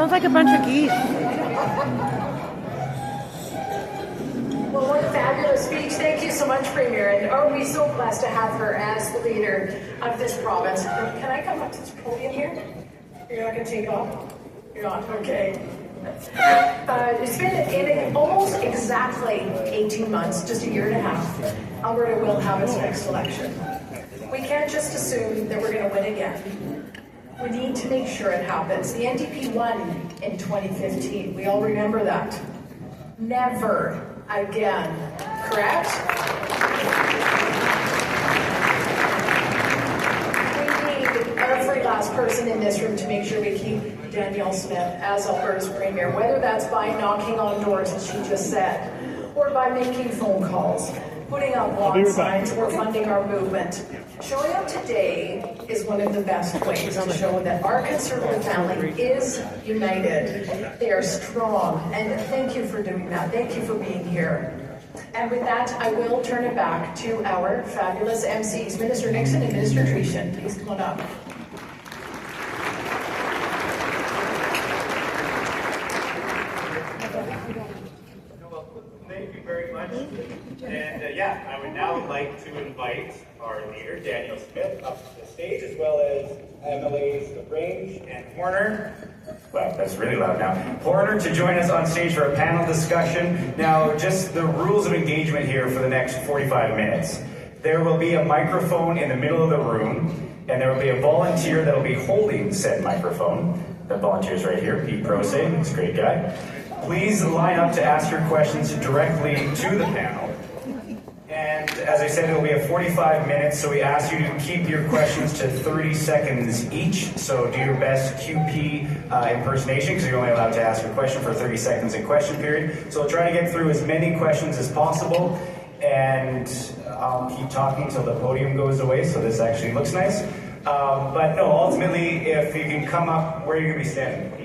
Sounds like a bunch of geese. Well, what a fabulous speech. Thank you so much, Premier. And are we so blessed to have her as the leader of this province. Can I come up to the podium here? You're not going to take off? You're not? Okay. It's been in almost exactly 18 months, just a year and a half, Alberta will have its next election. We can't just assume that we're going to win again. We need to make sure it happens. The NDP won in 2015. We all remember that. Never again, correct? We need every last person in this room to make sure we keep Danielle Smith as Alberta's Premier, whether that's by knocking on doors, as she just said, or by making phone calls, putting up lawn signs, or funding our movement. Showing up today is one of the best ways to show that our Conservative family is united. They are strong, and thank you for doing that. Thank you for being here. And with that, I will turn it back to our fabulous MCs, Minister Nixon and Minister Tretion. Please come on up. Thank you very much. And I would now like to invite our leader, Danielle Smith, up to the stage, as well as MLAs Range and Horner. Wow, that's really loud now. Horner to join us on stage for a panel discussion. Now, just the rules of engagement here for the next 45 minutes. There will be a microphone in the middle of the room, and there will be a volunteer that will be holding said microphone. The volunteer's right here, Pete Prose, he's a great guy. Please line up to ask your questions directly to the panel. And as I said, it will be a 45 minutes, so we ask you to keep your questions to 30 seconds each. So do your best QP impersonation, because you're only allowed to ask a question for 30 seconds in question period. So we'll try to get through as many questions as possible, and I'll keep talking until the podium goes away, so this actually looks nice. But no, ultimately, if you can come up, where are you going to be standing?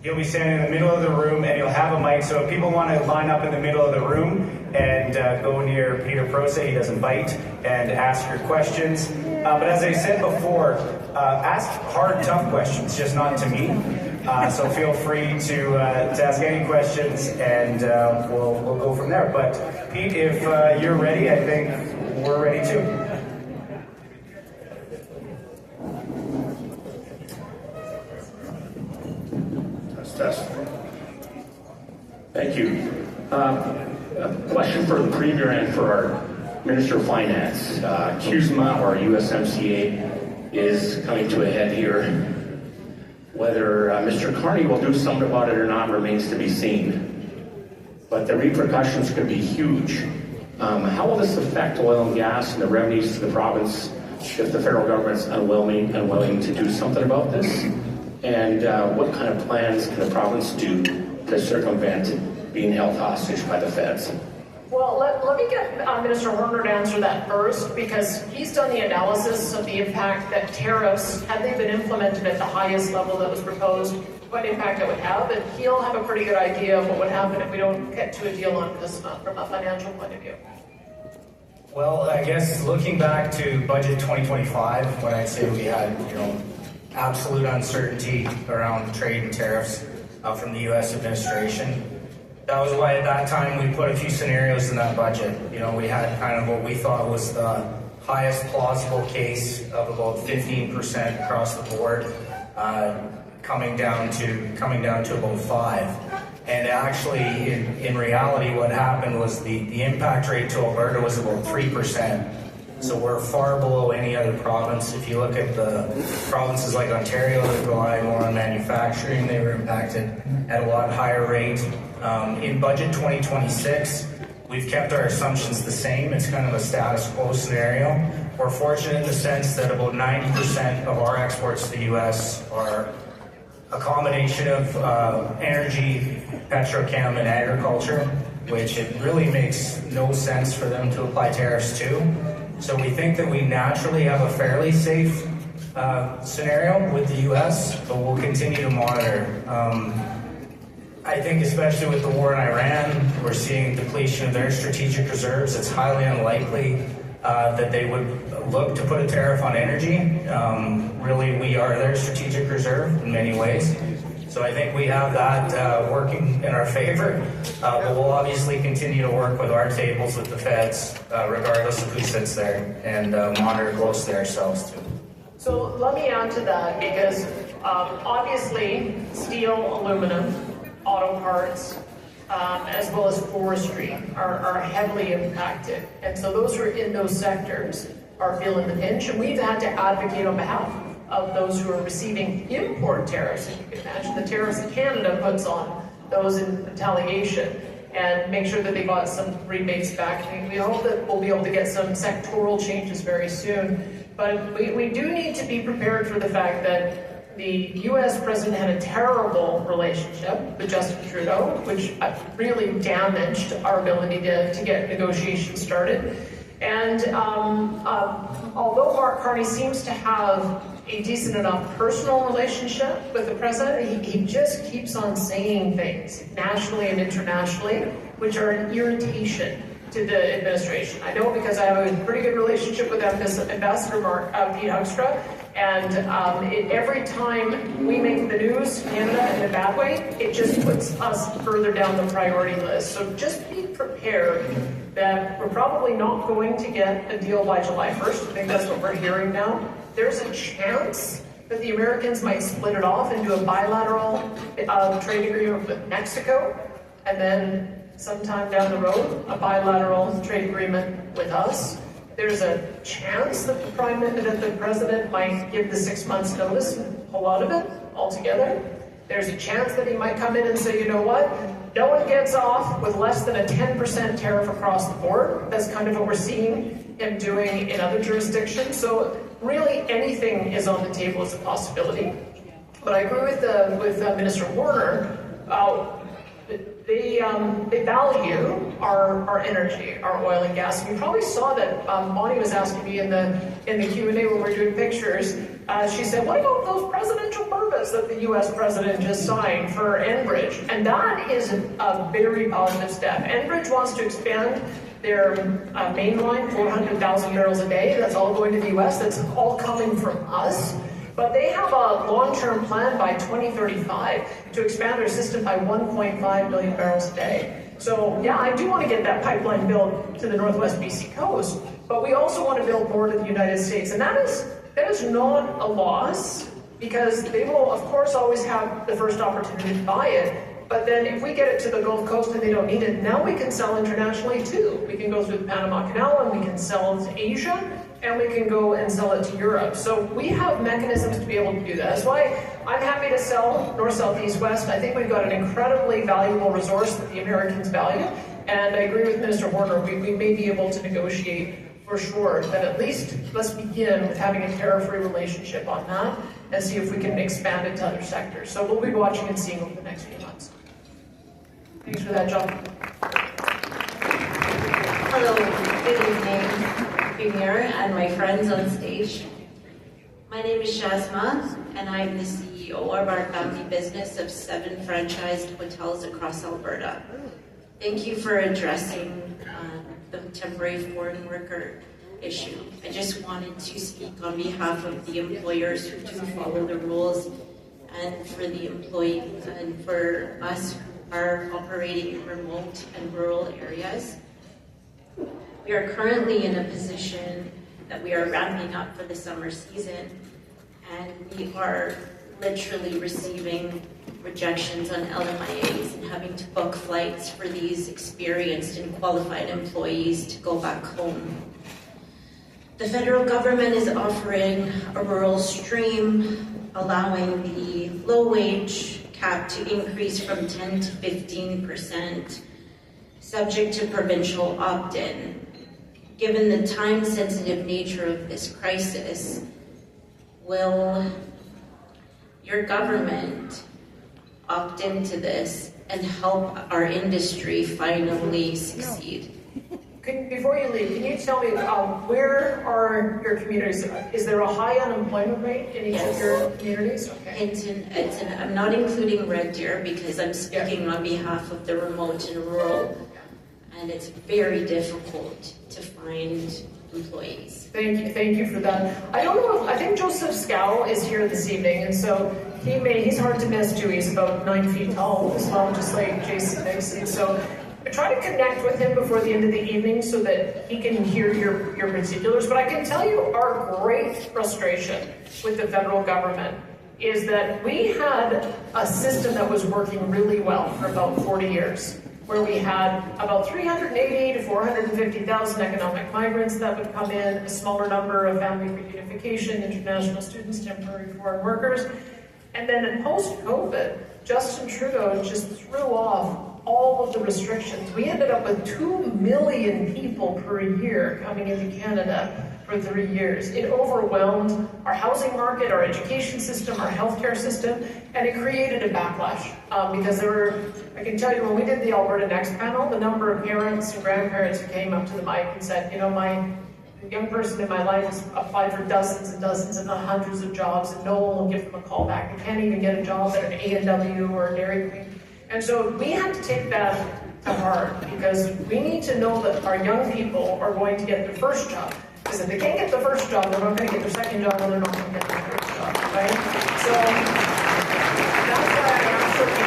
You'll be standing in the middle of the room, and you'll have a mic, so if people want to line up in the middle of the room and go near Peter Prose, he doesn't bite, and ask your questions. But as I said before, ask hard, tough questions, just not to me. So feel free to ask any questions, and we'll go from there. But Pete, if you're ready, I think we're ready too. Thank you. A question for the Premier and for our Minister of Finance. CUSMA, or USMCA, is coming to a head here. Whether Mr. Carney will do something about it or not remains to be seen. But the repercussions could be huge. How will this affect oil and gas and the revenues to the province if the federal government's unwilling to do something about this? And what kind of plans can the province do to circumvent being held hostage by the feds? Well, let me get Minister Horner to answer that first, because he's done the analysis of the impact that tariffs, had they been implemented at the highest level that was proposed, what impact it would have, and he'll have a pretty good idea of what would happen if we don't get to a deal on this from a financial point of view. Well, I guess looking back to budget 2025, when I'd say we had, absolute uncertainty around trade and tariffs from the U.S. administration. That was why at that time we put a few scenarios in that budget. We had kind of what we thought was the highest plausible case of about 15% across the board, coming down to about 5%. And actually, in reality, what happened was the impact rate to Alberta was about 3%. So we're far below any other province. If you look at the provinces like Ontario that rely more on manufacturing, they were impacted at a lot higher rate. In budget 2026, we've kept our assumptions the same. It's kind of a status quo scenario. We're fortunate in the sense that about 90% of our exports to the U.S. are a combination of energy, petrochem, and agriculture, which it really makes no sense for them to apply tariffs to. So we think that we naturally have a fairly safe scenario with the U.S., but we'll continue to monitor. I think especially with the war in Iran, we're seeing depletion of their strategic reserves. It's highly unlikely that they would look to put a tariff on energy. Really, we are their strategic reserve in many ways. So I think we have that working in our favor. But we'll obviously continue to work with our tables with the feds, regardless of who sits there, and monitor closely ourselves too. So let me add to that, because obviously steel, aluminum, auto parts, as well as forestry are heavily impacted. And so those who are in those sectors are feeling the pinch, and we've had to advocate on behalf of those who are receiving import tariffs. As you can imagine, the tariffs that Canada puts on those in retaliation, and make sure that they got some rebates back. We hope that we'll be able to get some sectoral changes very soon. But we do need to be prepared for the fact that the U.S. president had a terrible relationship with Justin Trudeau, which really damaged our ability to get negotiations started. And although Mark Carney seems to have a decent enough personal relationship with the president, he just keeps on saying things nationally and internationally, which are an irritation to the administration. I know, because I have a pretty good relationship with Ambassador Pete Hugstra, and every time we make the news, Canada, in a bad way, it just puts us further down the priority list. So just be prepared that we're probably not going to get a deal by July 1st. I think that's what we're hearing now. There's a chance that the Americans might split it off into a bilateral trade agreement with Mexico, and then sometime down the road, a bilateral trade agreement with us. There's a chance that the president might give the 6 months notice and pull out of it altogether. There's a chance that he might come in and say, you know what, no one gets off with less than a 10% tariff across the board. That's kind of what we're seeing him doing in other jurisdictions. So really anything is on the table as a possibility. But I agree with Minister Warner. They value our energy, our oil and gas. And you probably saw that Bonnie was asking me in the Q and A when we were doing pictures. She said, "What about those presidential permits that the U.S. president just signed for Enbridge?" And that is a very positive step. Enbridge wants to expand their main line, 400,000 barrels a day. That's all going to the U.S. That's all coming from us. But they have a long-term plan by 2035 to expand their system by 1.5 million barrels a day. So yeah, I do want to get that pipeline built to the Northwest BC coast, but we also want to build more to the United States. And that is not a loss, because they will, of course, always have the first opportunity to buy it. But then if we get it to the Gulf Coast and they don't need it, now we can sell internationally too. We can go through the Panama Canal and we can sell to Asia, and we can go and sell it to Europe. So we have mechanisms to be able to do that. That's why I'm happy to sell north, south, east, west. I think we've got an incredibly valuable resource that the Americans value. And I agree with Minister Horner, we may be able to negotiate for sure, but at least let's begin with having a tariff-free relationship on that and see if we can expand it to other sectors. So we'll be watching and seeing over the next few months. Thanks for that, John. Hello, good evening, Premier and my friends on stage. My name is Shazma, and I'm the CEO of our family business of 7 franchised hotels across Alberta. Thank you for addressing the temporary foreign worker issue. I just wanted to speak on behalf of the employers who do follow the rules, and for the employees and for us who are operating in remote and rural areas. We are currently in a position that we are ramping up for the summer season, and we are literally receiving rejections on LMIAs and having to book flights for these experienced and qualified employees to go back home. The federal government is offering a rural stream, allowing the low-wage cap to increase from 10 to 15%, subject to provincial opt-in. Given the time-sensitive nature of this crisis, will your government opt into this and help our industry finally succeed? Before you leave, can you tell me where are your communities? Is there a high unemployment rate in each of your communities? Okay. I'm not including Red Deer because I'm speaking on behalf of the remote and rural, and it's very difficult to find employees. Thank you for that. I don't know I think Joseph Scow is here this evening, and so he's hard to miss too. He's about 9 feet tall as well, just like Jason Dixon. So I try to connect with him before the end of the evening so that he can hear your particulars. But I can tell you our great frustration with the federal government is that we had a system that was working really well for about 40 years, where we had about 380 to 450,000 economic migrants that would come in, a smaller number of family reunification, international students, temporary foreign workers. And then post-COVID, Justin Trudeau just threw off all of the restrictions. We ended up with 2 million people per year coming into Canada for 3 years. It overwhelmed our housing market, our education system, our healthcare system, and it created a backlash. Because I can tell you, when we did the Alberta Next panel, the number of parents and grandparents who came up to the mic and said, the young person in my life has applied for dozens and dozens and hundreds of jobs, and no one will give them a call back. They can't even get a job at an A&W or a Dairy Queen. And so we had to take that to heart, because we need to know that our young people are going to get their first job. Because if they can't get the first job, they're not going to get their second job, and they're not going to get their third job, right? So that's why I asked what the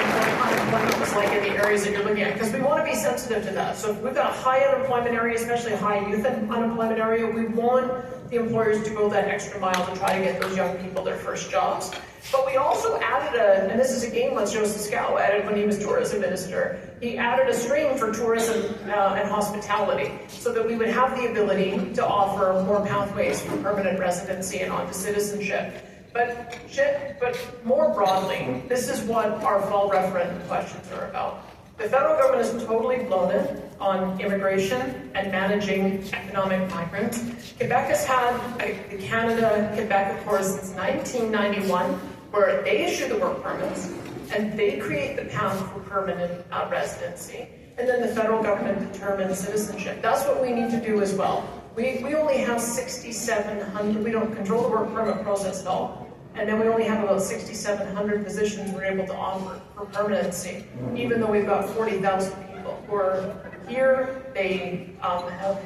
unemployment was like in the areas that you're looking at, because we want to be sensitive to that. So if we've got a high unemployment area, especially a high youth unemployment area, we want the employers to go that extra mile to try to get those young people their first jobs. But we also added and this is a game that Joseph Scow added when he was tourism minister, he added a stream for tourism and hospitality, so that we would have the ability to offer more pathways for permanent residency and onto citizenship. But more broadly, this is what our fall referendum questions are about. The federal government has totally blown it on immigration and managing economic migrants. Quebec has had Quebec, of course, since 1991, where they issue the work permits and they create the path for permanent residency. And then the federal government determines citizenship. That's what we need to do as well. We only have 6,700, we don't control the work permit process at all. And then we only have about 6,700 positions we're able to offer for permanency, even though we've got 40,000 people who are here. They have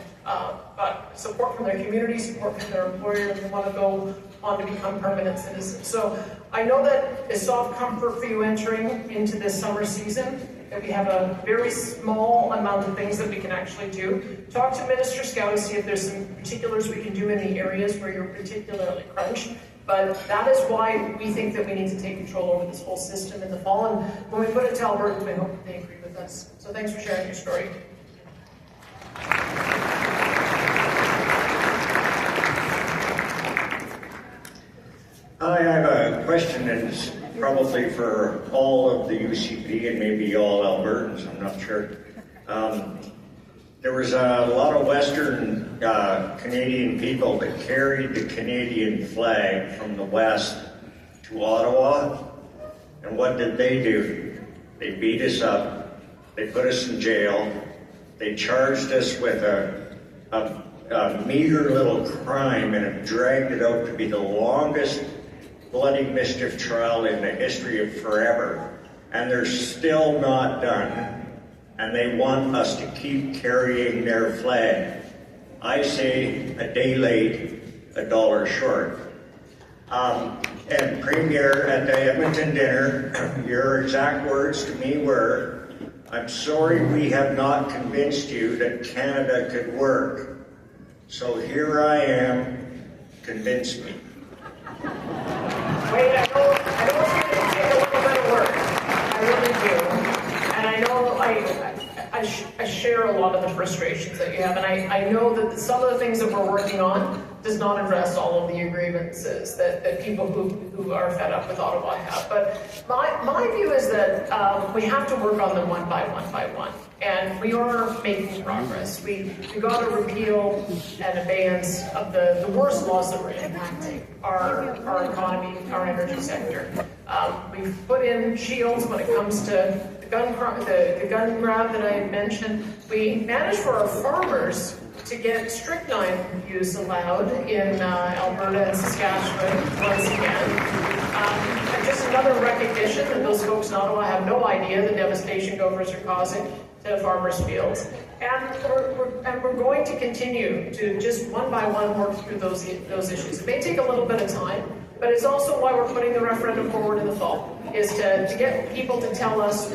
got support from their community, support from their employer, and they want to go on to become permanent citizens. So I know that it's soft comfort for you entering into this summer season, that we have a very small amount of things that we can actually do. Talk to Minister Scow to see if there's some particulars we can do in the areas where you're particularly crunched. But that is why we think that we need to take control over this whole system in the fall. And when we put it to Alberta, we hope that they agree with us. So thanks for sharing your story. I have a question that's probably for all of the UCP and maybe all Albertans, I'm not sure. There was a lot of Western Canadian people that carried the Canadian flag from the West to Ottawa. And what did they do? They beat us up. They put us in jail. They charged us with a meager little crime and have dragged it out to be the longest bloody mischief trial in the history of forever. And they're still not done. And they want us to keep carrying their flag. I say a day late, a dollar short. And Premier, at the Edmonton dinner, your exact words to me were, "I'm sorry we have not convinced you that Canada could work. So here I am, convince me." Wait, I know it's going to take a little bit of work. I really do. And I know I share a lot of the frustrations that you have, and I know that some of the things that we're working on does not address all of the grievances that people who are fed up with Ottawa have. But my view is that we have to work on them one by one. And we are making progress. We got to repeal and abeyance of the worst laws that were impacting our economy, our energy sector. We've put in shields when it comes to the gun grab that I had mentioned. We managed for our farmers to get strychnine use allowed in Alberta and Saskatchewan once again. And just another recognition that those folks in Ottawa have no idea the devastation gophers are causing to farmers' fields. And we're going to continue to just one by one work through those issues. It may take a little bit of time, but it's also why we're putting the referendum forward in the fall, is to get people to tell us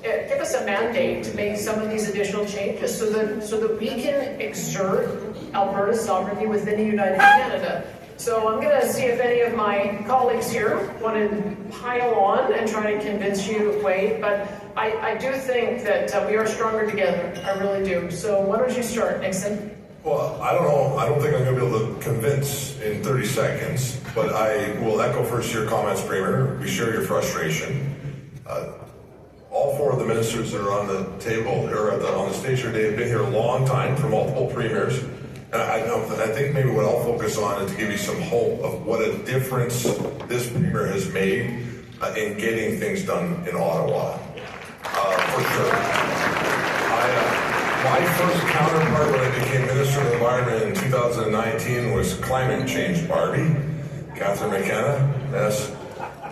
give us a mandate to make some of these additional changes so that we can exert Alberta's sovereignty within the United Canada. So I'm going to see if any of my colleagues here want to pile on and try to convince you to wait, but I do think that we are stronger together. I really do. So why don't you start, Nixon? Well, I don't know. I don't think I'm going to be able to convince in 30 seconds, but I will echo first your comments, Premier. We share your frustration. All four of the ministers that are on the table or on the stage today have been here a long time for multiple premiers. And I think maybe what I'll focus on is to give you some hope of what a difference this premier has made in getting things done in Ottawa. For sure. My first counterpart when I became Minister of the Environment in 2019 was Climate Change Barbie, Catherine McKenna. Yes.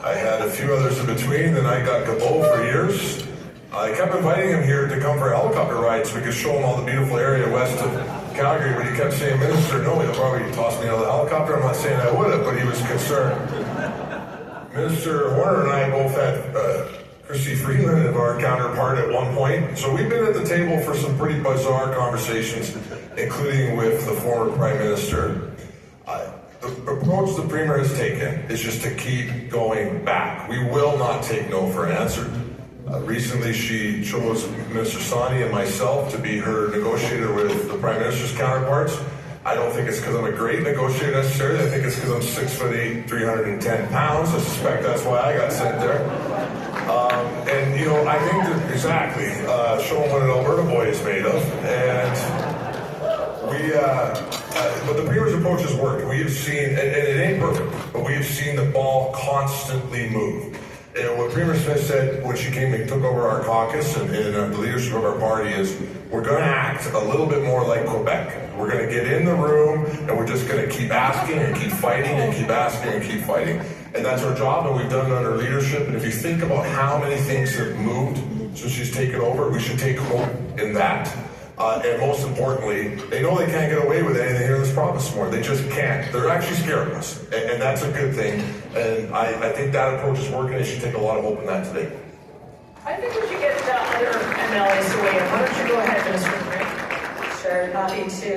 I had a few others in between, then I got Gabo for years. I kept inviting him here to come for helicopter rides so we could show him all the beautiful area west of Calgary, but he kept saying, Minister, no, he'll probably toss me out of the helicopter. I'm not saying I would have, but he was concerned. Minister Horner and I both had Christy Freeland as our counterpart at one point. So we've been at the table for some pretty bizarre conversations, including with the former Prime Minister. The approach the Premier has taken is just to keep going back. We will not take no for an answer. Recently, she chose Minister Sani and myself to be her negotiator with the Prime Minister's counterparts. I don't think it's because I'm a great negotiator necessarily. I think it's because I'm 6'8", 310 pounds. I suspect that's why I got sent there. And, you know, I think that exactly, showing what an Alberta boy is made of. And but the Premier's approach has worked. We have seen, and it ain't perfect, but we have seen the ball constantly move. And what Premier Smith said when she came and took over our caucus and the leadership of our party is, we're going to act a little bit more like Quebec. We're going to get in the room and we're just going to keep asking and keep fighting and keep asking and keep fighting. And that's our job, and we've done it under leadership. And if you think about how many things have moved since she's taken over, we should take hope in that. And most importantly, they know they can't get away with anything here in this province anymore. They just can't. They're actually scared of us. And that's a good thing. And I think that approach is working. They should take a lot of hope in that today. I think we should get other MLAs to weigh in. Why don't you go ahead, Minister Green? Sure, happy to.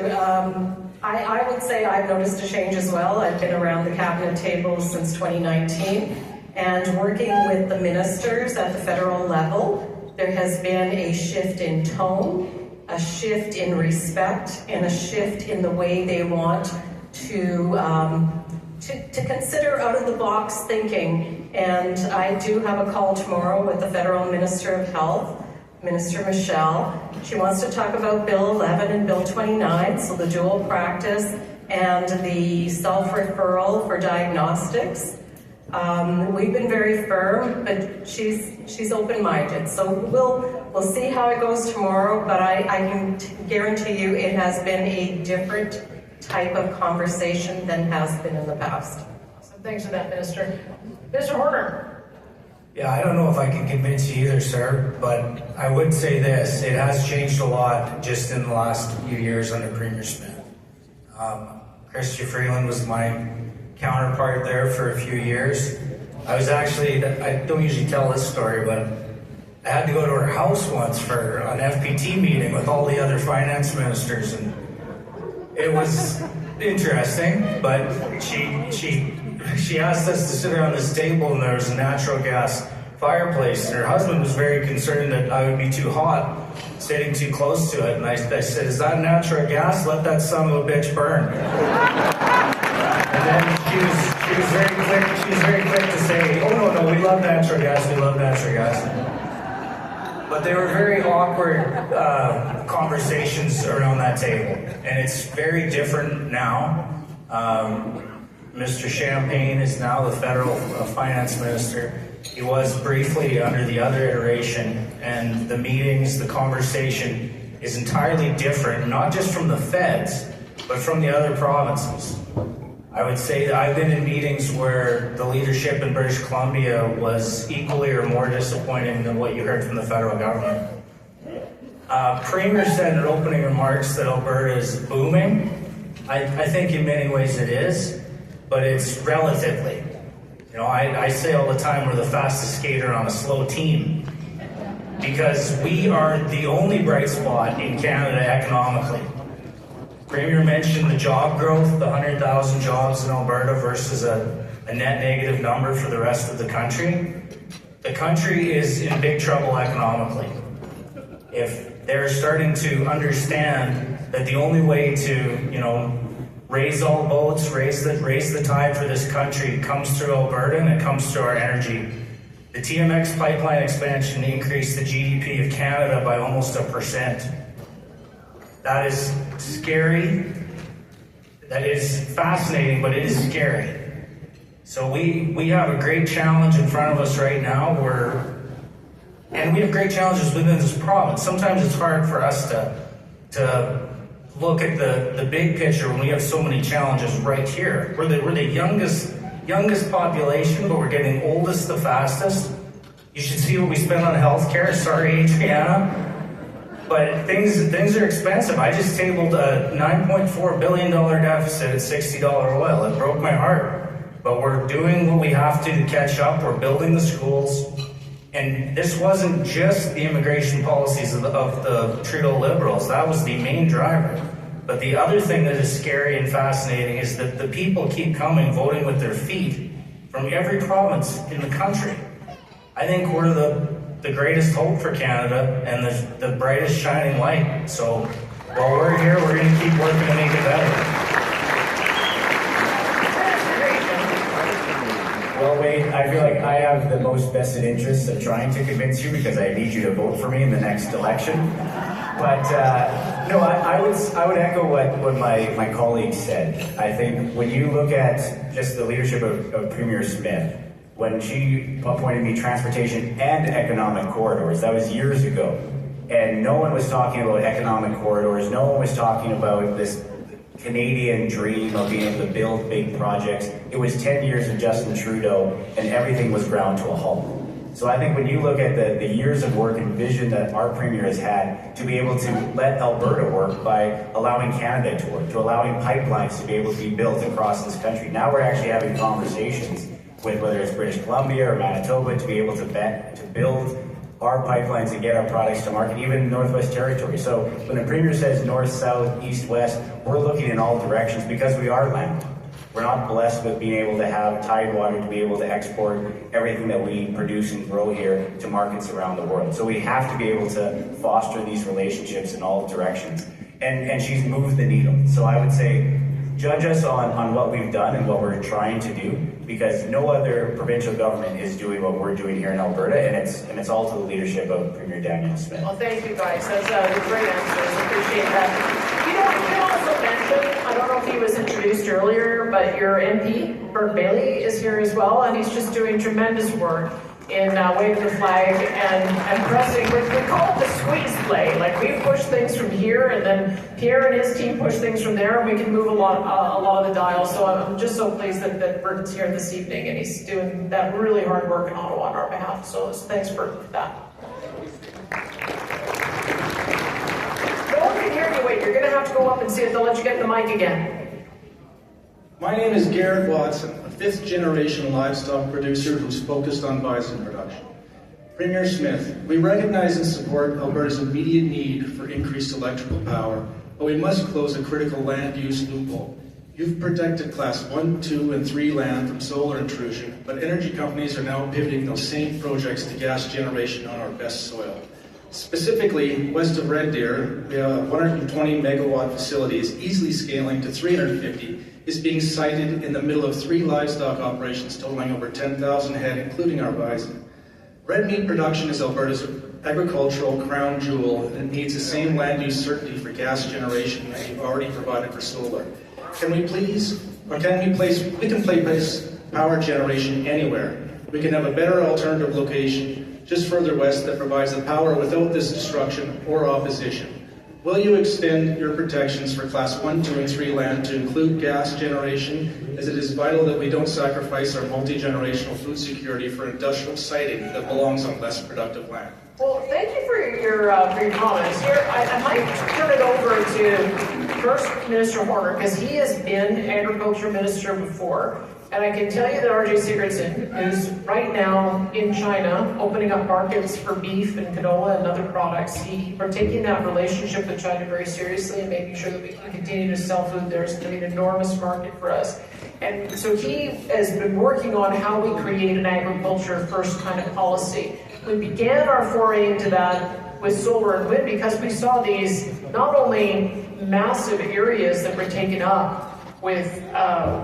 I would say I've noticed a change as well. I've been around the cabinet table since 2019, and working with the ministers at the federal level, there has been a shift in tone, a shift in respect, and a shift in the way they want to consider out-of-the-box thinking. And I do have a call tomorrow with the Federal Minister of Health, Minister Michelle. She wants to talk about Bill 11 and Bill 29, so the dual practice and the self-referral for diagnostics. We've been very firm, but she's open-minded. So we'll see how it goes tomorrow, but I can guarantee you it has been a different type of conversation than has been in the past. So thanks for that, Minister. Mr. Horner. Yeah, I don't know if I can convince you either, sir, but I would say this. It has changed a lot just in the last few years under Premier Smith. Christy Freeland was my counterpart there for a few years. I was actually, I don't usually tell this story, but I had to go to her house once for an FPT meeting with all the other finance ministers, and it was interesting, but she asked us to sit around this table, and there was a natural gas fireplace, and her husband was very concerned that I would be too hot sitting too close to it, and I said, is that natural gas? Let that son of a bitch burn. And then she was very quick to say, oh no, we love natural gas, we love natural gas. But they were very awkward conversations around that table, and it's very different now. Mr. Champagne is now the federal finance minister. He was briefly under the other iteration, and the meetings, the conversation is entirely different, not just from the feds, but from the other provinces. I would say that I've been in meetings where the leadership in British Columbia was equally or more disappointing than what you heard from the federal government. Premier said in opening remarks that Alberta is booming. I think in many ways it is, but it's relatively. You know, I say all the time we're the fastest skater on a slow team because we are the only bright spot in Canada economically. Premier mentioned the job growth, the 100,000 jobs in Alberta versus a net negative number for the rest of the country. The country is in big trouble economically. If they're starting to understand that the only way to, you know, raise all boats, raise the tide for this country comes through Alberta and it comes through our energy. The TMX pipeline expansion increased the GDP of Canada by almost 1%. That is scary. That is fascinating, but it is scary. So we have a great challenge in front of us right now. And we have great challenges within this province. Sometimes it's hard for us to look at the big picture when we have so many challenges right here. We're the youngest population, but we're getting oldest the fastest. You should see what we spend on healthcare. Sorry, Adriana. But things are expensive. I just tabled a $9.4 billion deficit at $60 oil. It broke my heart. But we're doing what we have to catch up. We're building the schools. And this wasn't just the immigration policies of the Trudeau Liberals. That was the main driver. But the other thing that is scary and fascinating is that the people keep coming, voting with their feet from every province in the country. I think we're the greatest hope for Canada and the brightest shining light. So while we're here, we're going to keep working to make it better. Well, Wade, I feel like I have the most vested interest of trying to convince you because I need you to vote for me in the next election. But no, I would echo what my colleague said. I think when you look at just the leadership of Premier Smith, when she appointed me transportation and economic corridors, that was years ago. And no one was talking about economic corridors. No one was talking about this Canadian dream of being able to build big projects. It was 10 years of Justin Trudeau, and everything was ground to a halt. So I think when you look at the years of work and vision that our Premier has had to be able to let Alberta work by allowing Canada to work, to allowing pipelines to be able to be built across this country. Now we're actually having conversations with whether it's British Columbia or Manitoba to be able to build our pipelines and get our products to market, even in Northwest Territory. So when the Premier says north, south, east, west, we're looking in all directions because we are landlocked. We're not blessed with being able to have tidewater to be able to export everything that we produce and grow here to markets around the world. So we have to be able to foster these relationships in all directions. And she's moved the needle. So I would say, judge us on what we've done and what we're trying to do, because no other provincial government is doing what we're doing here in Alberta, and it's all to the leadership of Premier Daniel Smith. Well, thank you guys. That's great answers. Appreciate that. You know, you can also mention, I don't know if he was introduced earlier, but your MP, Bert Bailey, is here as well, and he's just doing tremendous work in waving the flag and pressing. We call it the squeeze play. Like, we push things from here, and then Pierre and his team push things from there, and we can move a lot of the dials. So I'm just so pleased that Bert's here this evening, and he's doing that really hard work in Ottawa on our behalf. So thanks for that. No one can hear you. Wait, you're going to have to go up and see if they'll let you get the mic again. My name is Garrett Watson, a fifth-generation livestock producer who's focused on bison production. Premier Smith, we recognize and support Alberta's immediate need for increased electrical power, but we must close a critical land use loophole. You've protected Class 1, 2, and 3 land from solar intrusion, but energy companies are now pivoting those same projects to gas generation on our best soil. Specifically, west of Red Deer, we have a 120 megawatt facility is easily scaling to 350, is being sited in the middle of 3 livestock operations totaling over 10,000 head, including our bison. Red meat production is Alberta's agricultural crown jewel, and it needs the same land use certainty for gas generation that you've already provided for solar. Can we place power generation anywhere. We can have a better alternative location just further west that provides the power without this destruction or opposition. Will you extend your protections for Class 1, 2, and 3 land to include gas generation, as it is vital that we don't sacrifice our multi-generational food security for industrial siting that belongs on less productive land? Well, thank you for your comments. Here, I might turn it over to first Minister Horner, because he has been Agriculture Minister before. And I can tell you that R.J. Sigurdsson is right now in China opening up markets for beef and canola and other products. We're taking that relationship with China very seriously and making sure that we can continue to sell food there. It's going to be an enormous market for us. And so he has been working on how we create an agriculture first kind of policy. We began our foray into that with solar and wind because we saw these not only massive areas that were taken up with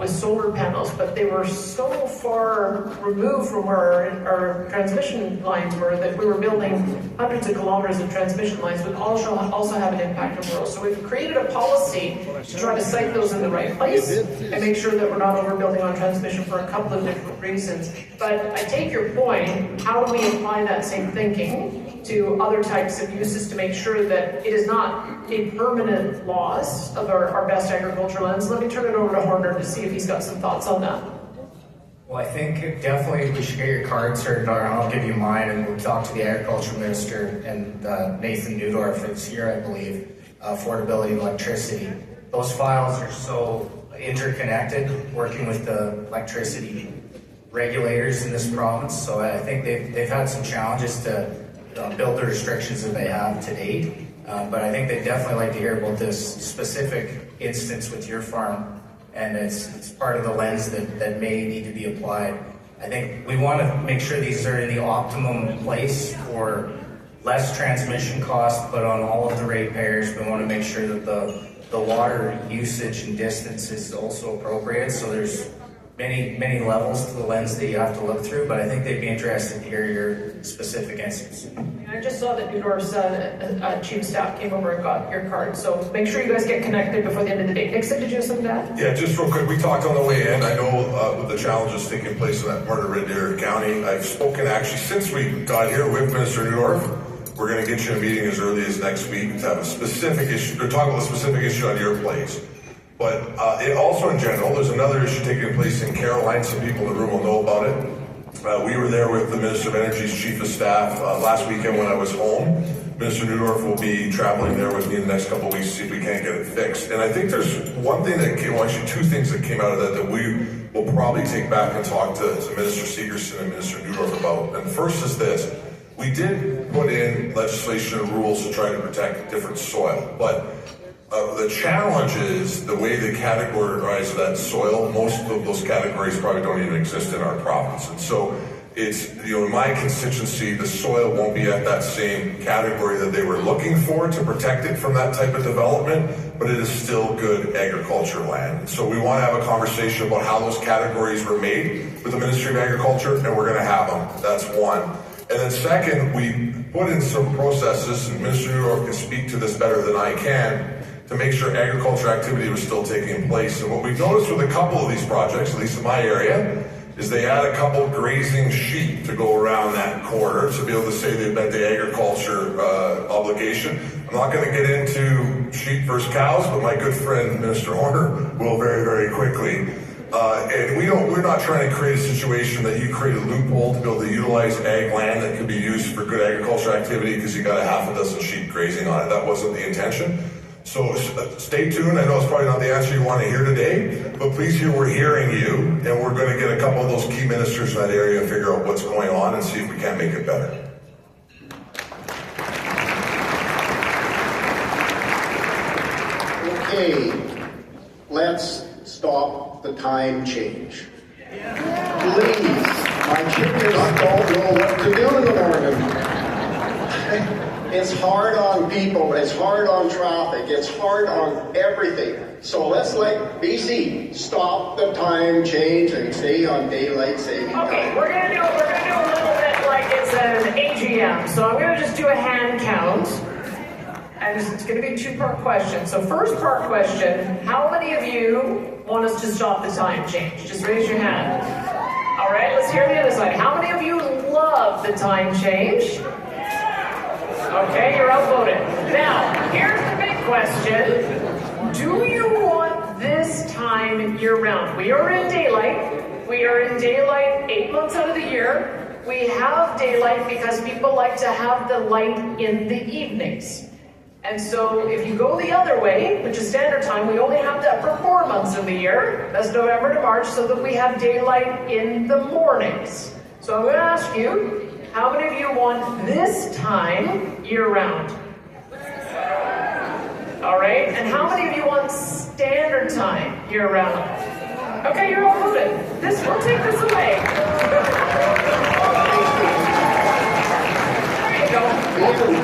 solar panels, but they were so far removed from where our transmission lines were that we were building hundreds of kilometers of transmission lines, which also have an impact on the world. So we've created a policy to try to site those in the right place and make sure that we're not overbuilding on transmission for a couple of different reasons. But I take your point, how do we apply that same thinking to other types of uses to make sure that it is not a permanent loss of our best agricultural lands? Let me turn it over to Horner to see if he's got some thoughts on that. Well, I think definitely we should get your card, sir, and I'll give you mine, and we'll talk to the Agriculture Minister and Nathan Neudorf is here, I believe, affordability of electricity. Those files are so interconnected, working with the electricity regulators in this province, so I think they've had some challenges to build the restrictions that they have to date. But I think they'd definitely like to hear about this specific instance with your farm, and it's part of the lens that may need to be applied. I think we want to make sure these are in the optimum place for less transmission costs, but on all of the ratepayers, we want to make sure that the water usage and distance is also appropriate. So there's many levels to the lens that you have to look through, but I think they'd be interested to hear your specific instance. I just saw that Neudorf's chief of staff came over and got your card, so make sure you guys get connected before the end of the day. Nixon, did you have something to add? Yeah, just real quick, we talked on the way in. I know with the challenges taking place in that part of Red Deer County, I've spoken actually since we got here with Minister Neudorf. We're going to get you a meeting as early as next week to have a specific issue, to talk about a specific issue on your place. But it also in general, there's another issue taking place in Caroline. Some people in the room will know about it. We were there with the Minister of Energy's Chief of Staff last weekend when I was home. Minister Neudorf will be traveling there with me in the next couple of weeks to see if we can't get it fixed. And I think there's one thing that came, well actually two things that came out of that we will probably take back and talk to Minister Sigurdsson and Minister Neudorf about. And first is this. We did put in legislation and rules to try to protect different soil, but the challenge is the way they categorize that soil. Most of those categories probably don't even exist in our province. And so it's, in my constituency, the soil won't be at that same category that they were looking for to protect it from that type of development, but it is still good agriculture land. And so we want to have a conversation about how those categories were made with the Ministry of Agriculture, and we're going to have them. That's one. And then second, we put in some processes, and Minister Neudorf can speak to this better than I can, to make sure agriculture activity was still taking place. And what we've noticed with a couple of these projects, at least in my area, is they add a couple grazing sheep to go around that corridor to be able to say they've met the agriculture obligation. I'm not going to get into sheep versus cows, but my good friend Minister Horner will very, very quickly. And we're not trying to create a situation that you create a loophole to be able to utilize ag land that could be used for good agriculture activity because you got a half a dozen sheep grazing on it. That wasn't the intention. So stay tuned. I know it's probably not the answer you want to hear today, but please hear we're hearing you, and we're going to get a couple of those key ministers in that area and figure out what's going on and see if we can't make it better. Okay, let's stop the time change. Please, my children don't know what to do in the morning. It's hard on people, it's hard on traffic, it's hard on everything. So let's let BC stop the time change and stay on daylight saving time. Okay, we're gonna do a little bit like it's an AGM. So I'm gonna just do a hand count. And it's gonna be a two-part question. So first part question, how many of you want us to stop the time change? Just raise your hand. All right, let's hear the other side. How many of you love the time change? Okay, you're outvoted. Now, here's the big question. Do you want this time year-round? We are in daylight. We are in daylight 8 months out of the year. We have daylight because people like to have the light in the evenings. And so if you go the other way, which is standard time, we only have that for 4 months of the year. That's November to March, so that we have daylight in the mornings. So I'm going to ask you, how many of you want this time year-round? All right, and how many of you want standard time year-round? Okay, you're all moving. We'll take this away. There you go.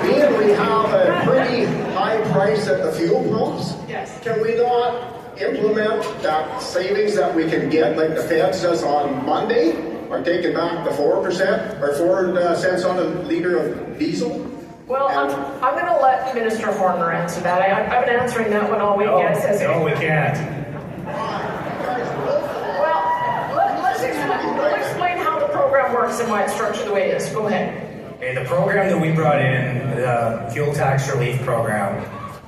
Being we have a pretty high price at the fuel pumps, Yes. can we not implement that savings that we can get, like the Fed says on Monday, or take it back to 4% or 4 cents on a liter of diesel? Well, I'm going to let Minister Horner answer that. I've been answering that one all week. Yes, No, we can't. Well, let's explain how the program works and why it's structured the way it is. Go ahead. Okay, the program that we brought in, the fuel tax relief program,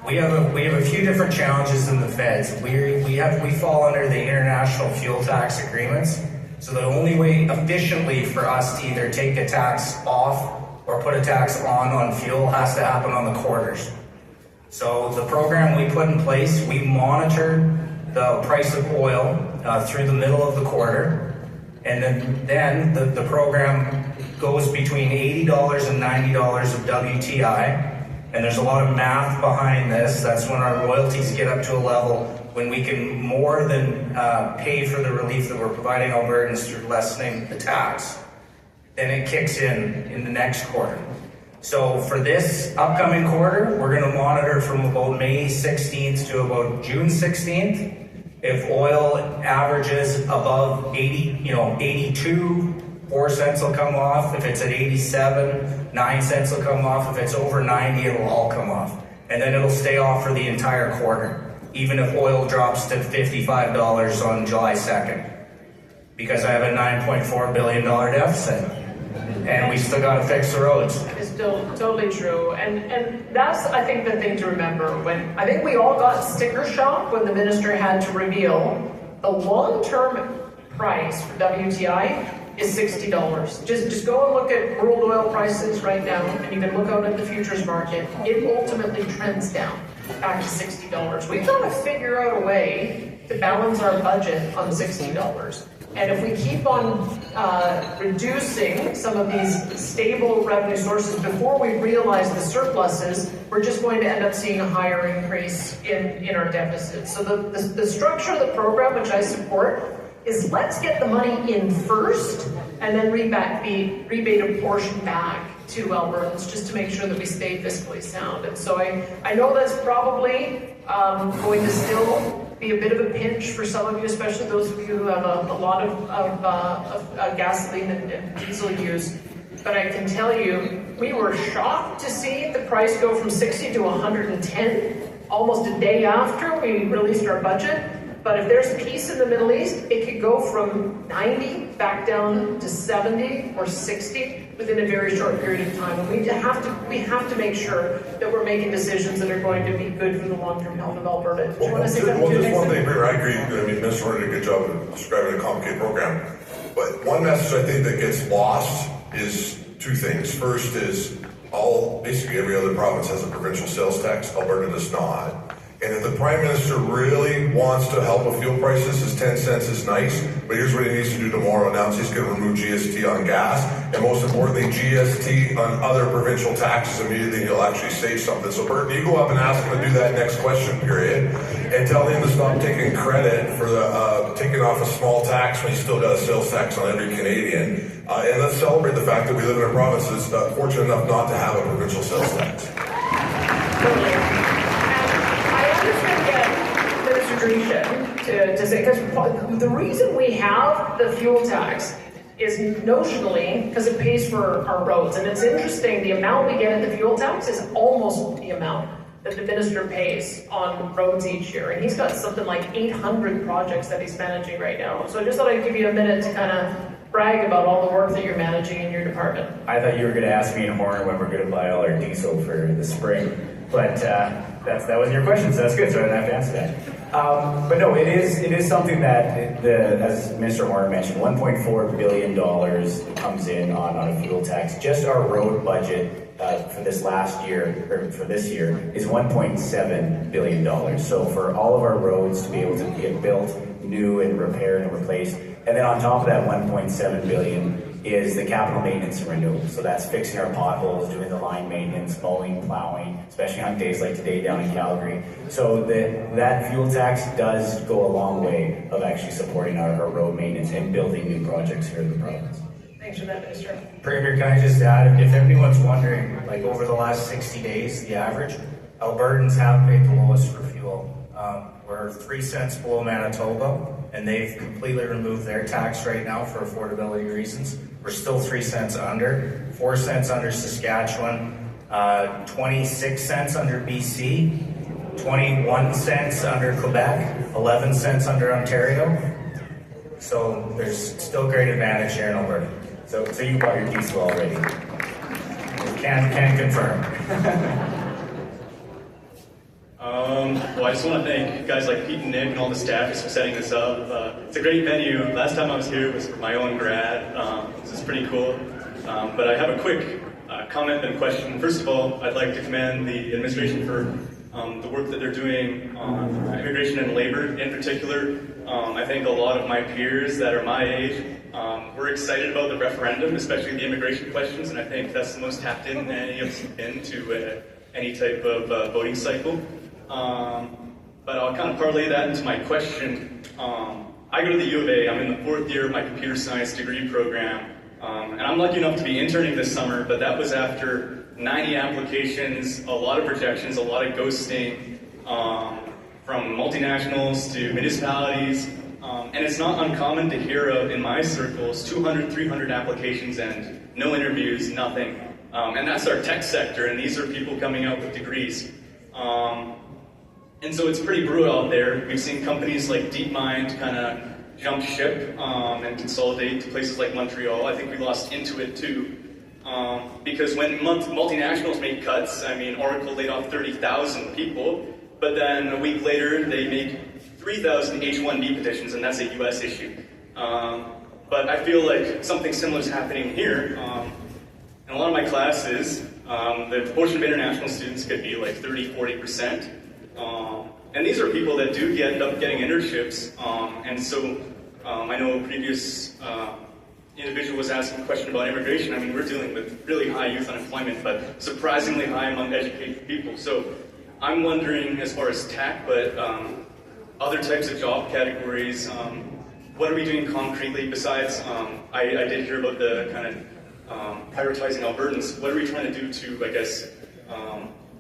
we have a few different challenges in the feds. We fall under the international fuel tax agreements. So the only way efficiently for us to either take a tax off or put a tax on fuel has to happen on the quarters. So the program we put in place, we monitor the price of oil through the middle of the quarter, and then the program goes between $80 and $90 of WTI, and there's a lot of math behind this. That's when our royalties get up to a level when we can more than pay for the relief that we're providing Albertans through lessening the tax. Then it kicks in the next quarter. So for this upcoming quarter, we're going to monitor from about May 16th to about June 16th. If oil averages above 82, 4 cents will come off. If it's at 87, 9 cents will come off. If it's over 90, it'll all come off. And then it'll stay off for the entire quarter, even if oil drops to $55 on July 2nd. Because I have a $9.4 billion deficit. And we still got to fix the roads. It's still totally true. And that's, I think, the thing to remember. I think we all got sticker shock when the minister had to reveal the long-term price for WTI is $60. Just go and look at world oil prices right now, and you can look out at the futures market. It ultimately trends down back to $60. We've got to figure out a way to balance our budget on $60. And if we keep on reducing some of these stable revenue sources before we realize the surpluses, we're just going to end up seeing a higher increase in our deficits. So the structure of the program, which I support, is let's get the money in first and then rebate a portion back to Albertans just to make sure that we stay fiscally sound. And so I know that's probably going to still be a bit of a pinch for some of you, especially those of you who have a lot of gasoline and diesel use. But I can tell you, we were shocked to see the price go from 60 to 110 almost a day after we released our budget. But if there's peace in the Middle East, it could go from 90 back down to 70 or 60 within a very short period of time. And we have to make sure that we're making decisions that are going to be good for the long-term health of Alberta. Do you want to say something? Just one thing, I agree. I mean, Mr. Horner did a good job of describing a complicated program. But one message I think that gets lost is two things. First is basically every other province has a provincial sales tax. Alberta does not. And if the Prime Minister really wants to help with fuel prices, his 10 cents is nice, but here's what he needs to do tomorrow. Announce he's going to remove GST on gas, and most importantly, GST on other provincial taxes. Immediately he'll actually say something. So Bert, you go up and ask him to do that next question period, and tell him to stop taking credit for taking off a small tax when he's still got a sales tax on every Canadian. And let's celebrate the fact that we live in a province that's fortunate enough not to have a provincial sales tax. To say, because the reason we have the fuel tax is notionally because it pays for our roads. And it's interesting, the amount we get in the fuel tax is almost the amount that the minister pays on roads each year. And he's got something like 800 projects that he's managing right now. So I just thought I'd give you a minute to kind of brag about all the work that you're managing in your department. I thought you were going to ask me and Horner when we're going to buy all our diesel for the spring. But that wasn't your question, so that's good, so I didn't have to answer that. But no, it is something that, as Minister Horner mentioned, $1.4 billion comes in on a fuel tax. Just our road budget for this last year, or for this year, is $1.7 billion. So for all of our roads to be able to get built new and repaired and replaced, and then on top of that $1.7 billion is the capital maintenance and renewal. So that's fixing our potholes, doing the line maintenance, mowing, plowing, especially on days like today down in Calgary. So that fuel tax does go a long way of actually supporting our road maintenance and building new projects here in the province. Thanks for that, Minister. Premier, can I just add, if anyone's wondering, like over the last 60 days, the average, Albertans have paid the lowest for fuel. We're 3 cents below Manitoba, and they've completely removed their tax right now for affordability reasons. We're still 3 cents under, 4 cents under Saskatchewan, 26 cents under BC, 21 cents under Quebec, 11 cents under Ontario. So there's still great advantage here in Alberta. So you bought your diesel already? Can confirm. Well, I just want to thank guys like Pete and Nick and all the staff just for setting this up. It's a great venue. Last time I was here was for my own grad. This is pretty cool. But I have a quick comment and question. First of all, I'd like to commend the administration for the work that they're doing on immigration and labor in particular. I think a lot of my peers that are my age were excited about the referendum, especially the immigration questions, and I think that's the most tapped in any of us have been to any type of voting cycle. But I'll kind of parlay that into my question. I go to the U of A. I'm in the 4th year of my computer science degree program, and I'm lucky enough to be interning this summer, but that was after 90 applications, a lot of rejections, a lot of ghosting from multinationals to municipalities, and it's not uncommon to hear of, in my circles, 200, 300 applications and no interviews, nothing. And that's our tech sector, and these are people coming out with degrees. And so it's pretty brutal out there. We've seen companies like DeepMind kind of jump ship and consolidate to places like Montreal. I think we lost Intuit too. Because when multinationals make cuts, I mean, Oracle laid off 30,000 people, but then a week later they make 3,000 H-1B petitions, and that's a US issue. But I feel like something similar is happening here. In a lot of my classes, the proportion of international students could be like 30-40%. And these are people that do end up getting internships. And so I know a previous individual was asking a question about immigration. I mean, we're dealing with really high youth unemployment, but surprisingly high among educated people. So I'm wondering, as far as tech, but other types of job categories, what are we doing concretely besides, I did hear about the kind of prioritizing Albertans. What are we trying to do to, I guess,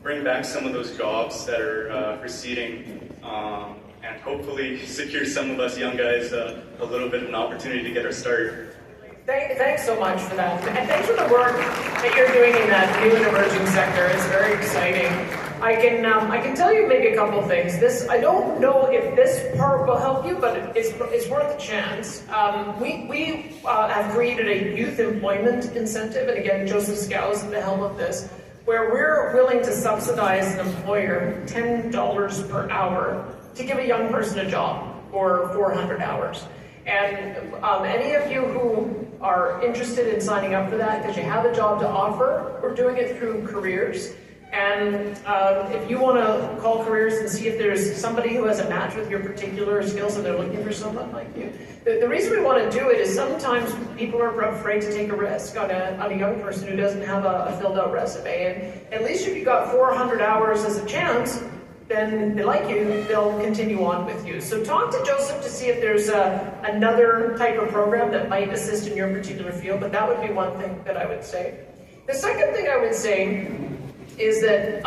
bring back some of those jobs that are receding, and hopefully secure some of us young guys a little bit of an opportunity to get our start? Thanks so much for that. And thanks for the work that you're doing in that new and emerging sector. It's very exciting. I can tell you maybe a couple things. I don't know if this part will help you, but it's worth a chance. We have created a youth employment incentive, and again, Joseph Scow is at the helm of this, where we're willing to subsidize an employer $10 per hour to give a young person a job for 400 hours. And any of you who are interested in signing up for that because you have a job to offer, we're doing it through Careers. And if you want to call Careers and see if there's somebody who has a match with your particular skills and they're looking for someone like you. The reason we want to do it is sometimes people are afraid to take a risk on a young person who doesn't have a filled out resume. And at least if you got 400 hours as a chance, then they like you, they'll continue on with you. So talk to Joseph to see if there's another type of program that might assist in your particular field, but that would be one thing that I would say. The second thing I would say is that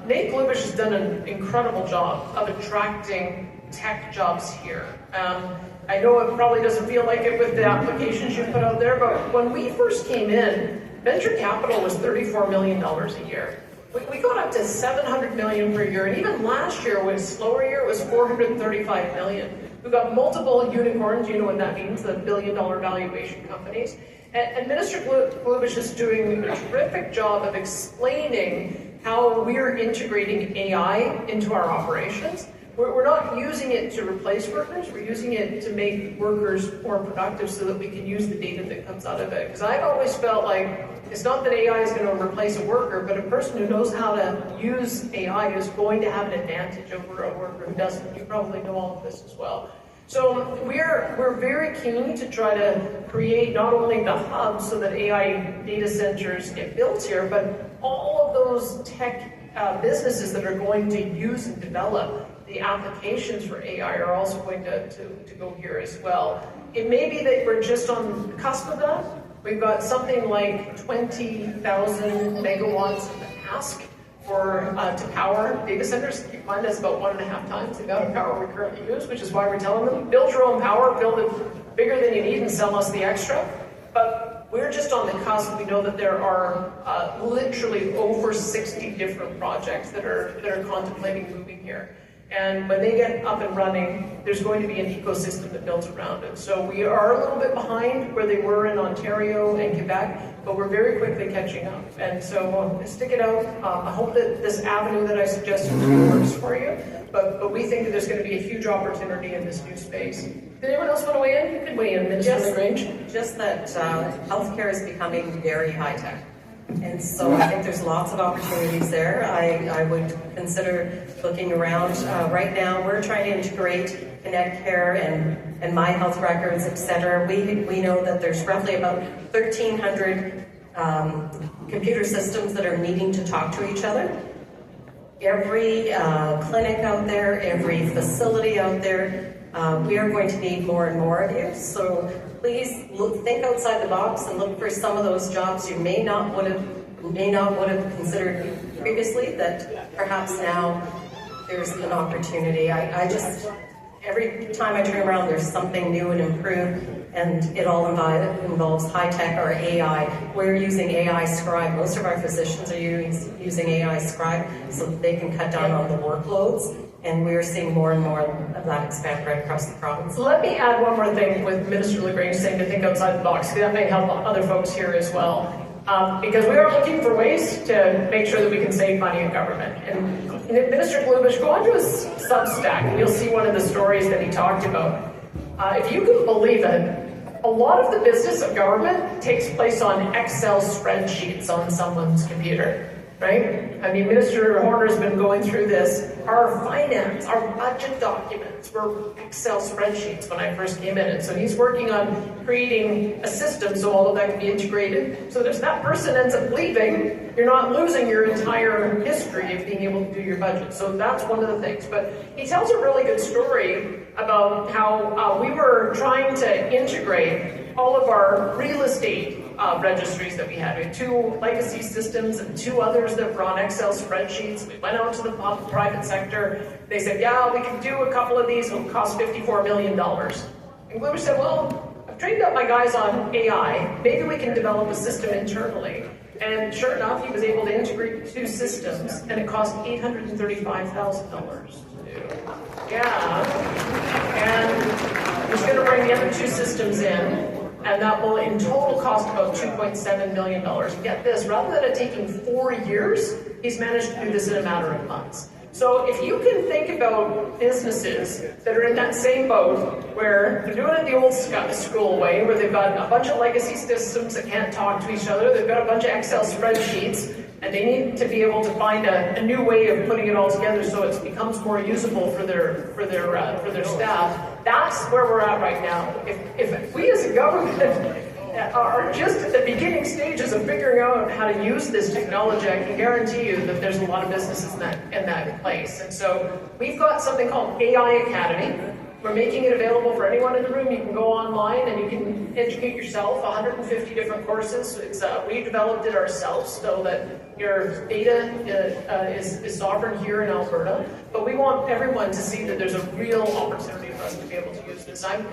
Nate Glubish has done an incredible job of attracting tech jobs here. I know it probably doesn't feel like it with the applications you put out there, but when we first came in, venture capital was $34 million a year. We got up to $700 million per year, and even last year was a slower year, it was $435 million. We've got multiple unicorns, you know what that means, the billion-dollar valuation companies. And Minister Glubish is doing a terrific job of explaining how we're integrating AI into our operations. We're not using it to replace workers, we're using it to make workers more productive so that we can use the data that comes out of it. Because I've always felt like it's not that AI is going to replace a worker, but a person who knows how to use AI is going to have an advantage over a worker who doesn't. You probably know all of this as well. So we're very keen to try to create not only the hub so that AI data centers get built here, but all of those tech businesses that are going to use and develop the applications for AI are also going to go here as well. It may be that we're just on the cusp of that. We've got something like 20,000 megawatts of ask for to power data centers. Keep in mind that's about 1.5 times the amount of power we currently use, which is why we're telling them, build your own power, build it bigger than you need and sell us the extra. But we're just on the cusp. We know that there are literally over 60 different projects that are contemplating moving here. And when they get up and running, there's going to be an ecosystem that builds around it. So we are a little bit behind where they were in Ontario and Quebec, but we're very quickly catching up. And so stick it out. I hope that this avenue that I suggested works for you, but we think that there's going to be a huge opportunity in this new space. Did anyone else want to weigh in? You can weigh in, Minister LaGrange. Just that healthcare is becoming very high-tech. And so I think there's lots of opportunities there. I would consider looking around. Right now, we're trying to integrate Connect Care and My Health Records, etc. We know that there's roughly about 1,300 computer systems that are needing to talk to each other. Every clinic out there, every facility out there, we are going to need more and more of you. So please think outside the box and look for some of those jobs you may not would have considered previously that perhaps now there's an opportunity. I just, every time I turn around, there's something new and improved, and it all involves high tech or AI. We're using AI Scribe. Most of our physicians are using AI Scribe so that they can cut down on the workloads. And we're seeing more and more of that expand right across the province. Let me add one more thing with Minister LaGrange saying to think outside the box, because that may help other folks here as well. Because we are looking for ways to make sure that we can save money in government. And Minister Glubish, go onto his Substack and you'll see one of the stories that he talked about. If you can believe it, a lot of the business of government takes place on Excel spreadsheets on someone's computer. Right? I mean, Minister Horner's been going through this. Our finance, our budget documents were Excel spreadsheets when I first came in. And so he's working on creating a system so all of that can be integrated. So if that person ends up leaving, you're not losing your entire history of being able to do your budget. So that's one of the things. But he tells a really good story about how we were trying to integrate all of our real estate registries that we had. We had 2 legacy systems and 2 others that were on Excel spreadsheets. We went out to the private sector. They said, yeah, we can do a couple of these. It'll cost $54 million. And Glubish said, well, I've trained up my guys on AI. Maybe we can develop a system internally. And sure enough, he was able to integrate 2 systems, and it cost $835,000 to do. Yeah. And he's going to bring the other 2 systems in. And that will in total cost about $2.7 million. And get this, rather than it taking 4 years, he's managed to do this in a matter of months. So if you can think about businesses that are in that same boat, where they're doing it the old school way, where they've got a bunch of legacy systems that can't talk to each other, they've got a bunch of Excel spreadsheets, and they need to be able to find a new way of putting it all together so it becomes more usable for their staff. That's where we're at right now. If we as a government are just at the beginning stages of figuring out how to use this technology, I can guarantee you that there's a lot of businesses in that place. And so we've got something called AI Academy. We're making it available for anyone in the room. You can go online and you can educate yourself, 150 different courses. We developed it ourselves so that your data is sovereign here in Alberta. But we want everyone to see that there's a real opportunity for us to be able to use this. I'm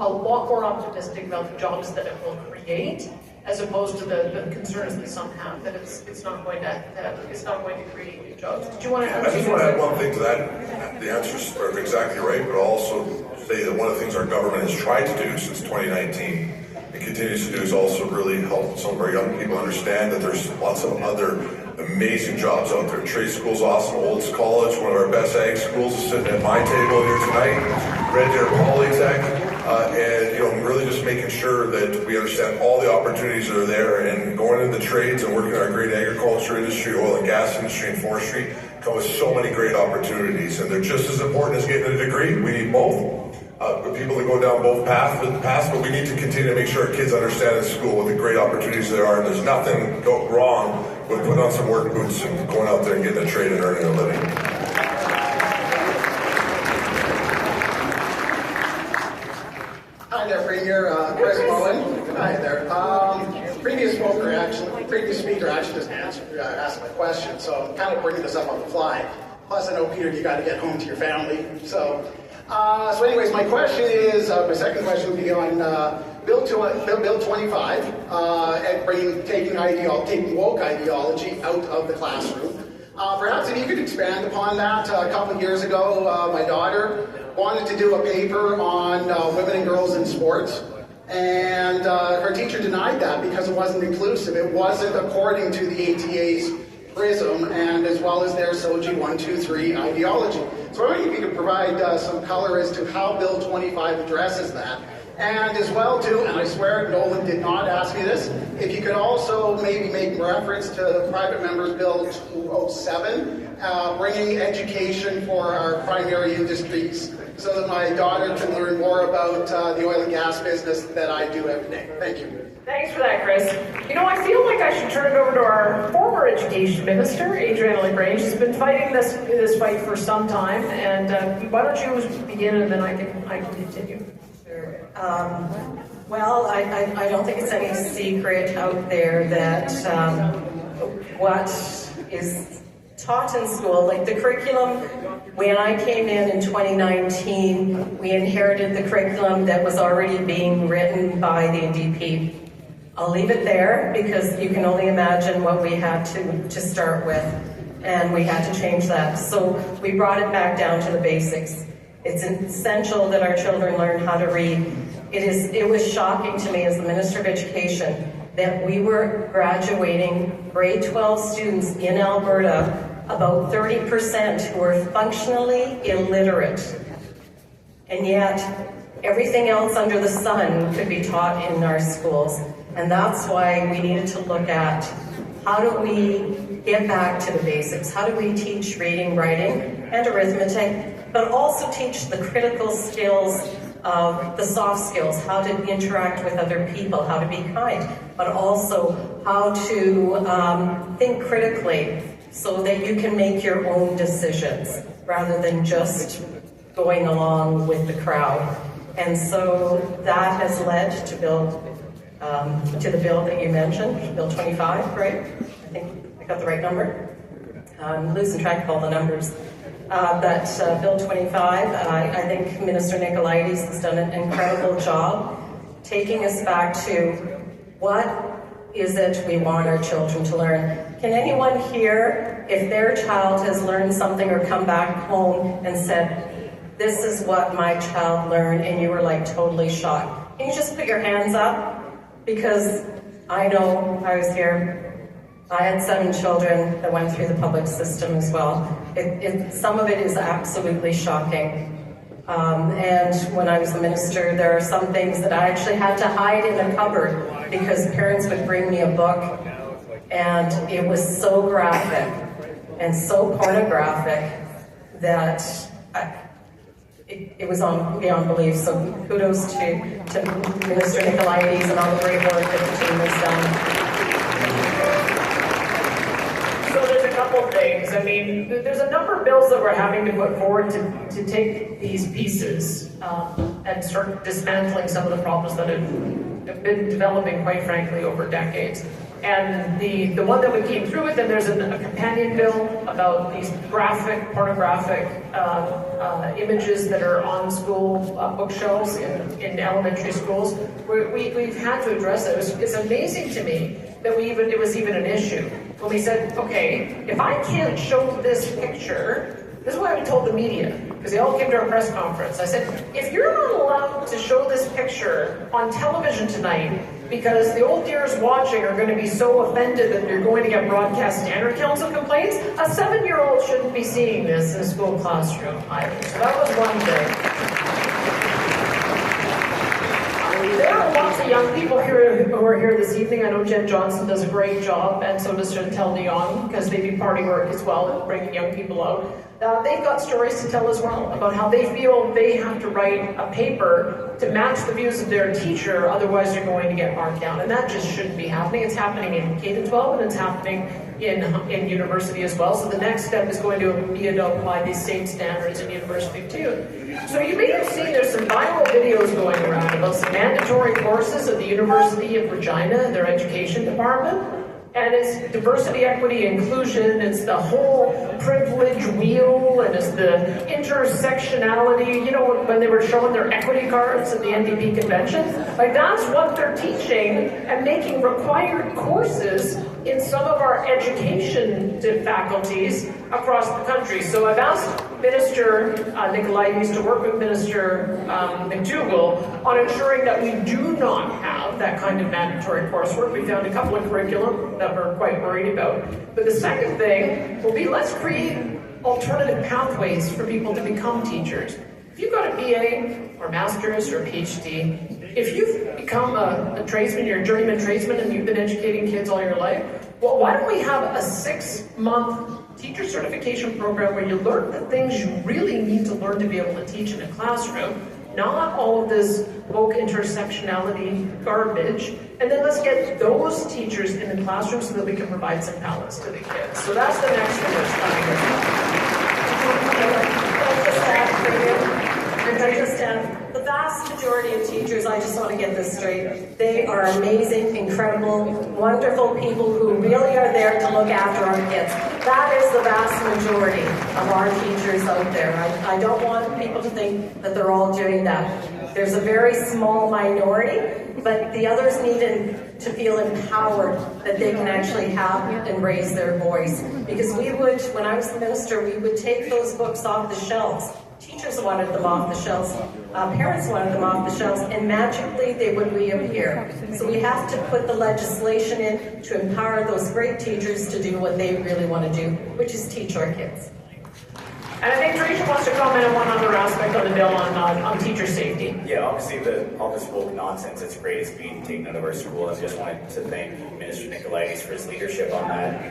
a lot more optimistic about the jobs that it will create, as opposed to the concerns that some have that it's not going to create new jobs. Did you want to add? I just want to add one thing to that. The answers are exactly right, but also say that one of the things our government has tried to do since 2019 and continues to do is also really help some of our young people understand that there's lots of other amazing jobs out there. Trade school's awesome. Olds College, one of our best ag schools, is sitting at my table here tonight. Red Deer Polytech. And really just making sure that we understand all the opportunities that are there, and going into the trades and working in our great agriculture industry, oil and gas industry, and forestry come with so many great opportunities, and they're just as important as getting a degree. We need both. People that go down both paths, but we need to continue to make sure our kids understand in school what the great opportunities there are, and there's nothing wrong with putting on some work boots and going out there and getting a trade and earning a living. Hi there, Premier. Chris Mullen. Hi there. Previous speaker actually just asked my question, so I'm kind of bringing this up on the fly. Plus, I know, Peter, you got to get home to your family. So anyways, my question is, my second question would be on Bill 25, and taking woke ideology out of the classroom. Perhaps if you could expand upon that. A couple of years ago, my daughter wanted to do a paper on women and girls in sports, and her teacher denied that because it wasn't inclusive. It wasn't according to the ATA's prism, and as well as their SOGI 123 ideology. So I wonder if you could provide some color as to how Bill 25 addresses that. And as well too, and I swear Nolan did not ask me this, if you could also maybe make reference to Private Members Bill 207, bringing education for our primary industries, so that my daughter can learn more about the oil and gas business that I do every day. Thank you. Thanks for that, Chris. I feel like I should turn it over to our former education minister, Adriana LaGrange. She's been fighting this fight for some time, and why don't you begin, and then I can continue. Sure. Well, I don't think it's any secret out there that what is taught in school, like the curriculum, when I came in 2019, we inherited the curriculum that was already being written by the NDP. I'll leave it there because you can only imagine what we had to start with, and we had to change that. So we brought it back down to the basics. It's essential that our children learn how to read. It was shocking to me as the Minister of Education that we were graduating grade 12 students in Alberta, about 30% who are functionally illiterate. And yet, everything else under the sun could be taught in our schools. And that's why we needed to look at how do we get back to the basics? How do we teach reading, writing, and arithmetic, but also teach the critical skills, the soft skills, how to interact with other people, how to be kind, but also how to think critically so that you can make your own decisions rather than just going along with the crowd. And so that has led to the bill that you mentioned, Bill 25, right? I think I got the right number. I'm losing track of all the numbers. But Bill 25, I think Minister Nicolaides has done an incredible job taking us back to what is it we want our children to learn. Can anyone here, if their child has learned something or come back home and said, this is what my child learned, and you were like totally shocked? Can you just put your hands up? Because I know I was here. I had 7 children that went through the public system as well. Some of it is absolutely shocking. And when I was the minister, there are some things that I actually had to hide in a cupboard because parents would bring me a book, and it was so graphic and so pornographic that it was beyond belief. So kudos to Minister Nicolaides and all the great work that the team has done. So there's a couple things. I mean, there's a number of bills that we're having to put forward to take these pieces and start dismantling some of the problems that have been developing, quite frankly, over decades. And the one that we came through with, and there's a companion bill about these pornographic images that are on school bookshelves in elementary schools. We've had to address it. It's amazing to me that it was even an issue. When we said, okay, if I can't show this picture, this is what I told the media, because they all came to our press conference. I said, if you're not allowed to show this picture on television tonight, because the old dears watching are going to be so offended that you're going to get Broadcast Standard Council complaints. A 7-year-old shouldn't be seeing this in a school classroom either. So that was one thing. There are lots of young people here who are here this evening. I know Jen Johnson does a great job, and so does Chantel Dion, because they do party work as well, bringing young people out. They've got stories to tell as well about how they feel they have to write a paper to match the views of their teacher, otherwise they're going to get marked down. And that just shouldn't be happening. It's happening in K-12 and it's happening in university as well. So the next step is going to be to apply these same standards in university too. So you may have seen there's some viral videos going around about some mandatory courses at the University of Regina and their education department. And it's diversity, equity, inclusion, it's the whole privilege wheel, and it's the intersectionality, you know, when they were showing their equity cards at the NDP convention. Like, that's what they're teaching and making required courses in some of our education faculties across the country. So I've asked Minister Nicolaides to work with Minister McDougall on ensuring that we do not have that kind of mandatory coursework. We found a couple of curriculum that we're quite worried about. But the second thing will be, let's create alternative pathways for people to become teachers. If you've got a BA or master's or a PhD, if you've become a tradesman, you're a journeyman tradesman and you've been educating kids all your life, well, why don't we have a 6-month teacher certification program where you learn the things you really need to learn to be able to teach in a classroom, not all of this woke intersectionality garbage, and then let's get those teachers in the classroom so that we can provide some balance to the kids. So that's the next thing that's coming. The vast majority of teachers, I just want to get this straight, they are amazing, incredible, wonderful people who really are there to look after our kids. That is the vast majority of our teachers out there. I don't want people to think that they're all doing that. There's a very small minority, but the others need to feel empowered that they can actually have and raise their voice. Because we would, when I was the minister, we would take those books off the shelves. Teachers wanted them off the shelves, parents wanted them off the shelves, and magically they would reappear. So we have to put the legislation in to empower those great teachers to do what they really want to do, which is teach our kids. And I think Teresa wants to comment on one other aspect of the bill on teacher safety. Yeah, obviously all this woke nonsense that's great is being taken out of our school. I just wanted to thank Minister Nicolaides for his leadership on that.